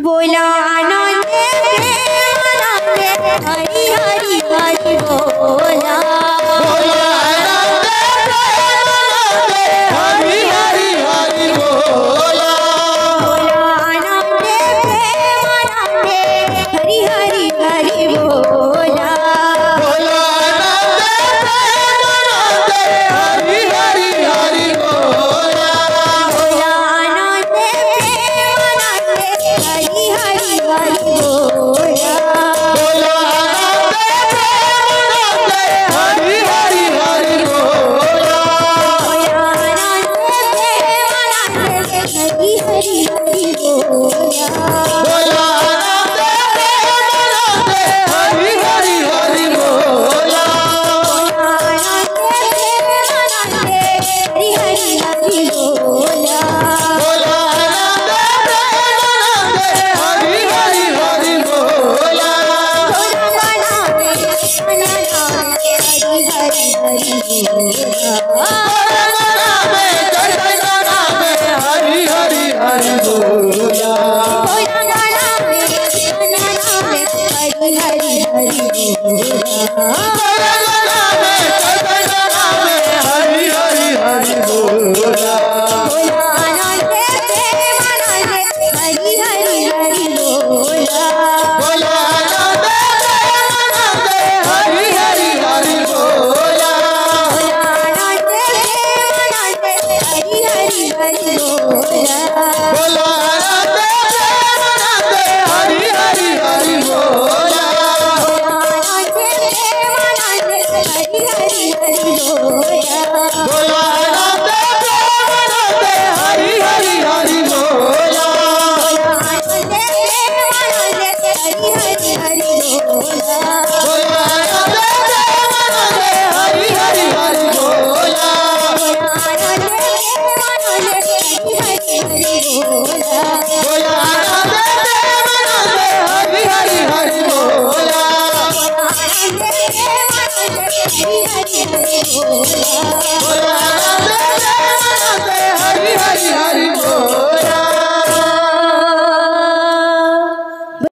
बोला आनंद हरि हरि हरि बोला हरि हरि हरि बोला हरि हरि हरि बोला हरि हरि हरि बोला हरि हरि हरि बोला हरि हरि हरि बोला हरि हरि हरि बोला हरि हरि हरि बोला हरि हरि हरि बोला हरि हरि हरि बोला हरि हरि हरि बोला हरि हरि हरि बोला हरि हरि हरि बोला हरि हरि हरि बोला हरि हरि हरि बोला हरि हरि हरि बोला हरि हरि हरि बोला हरि हरि हरि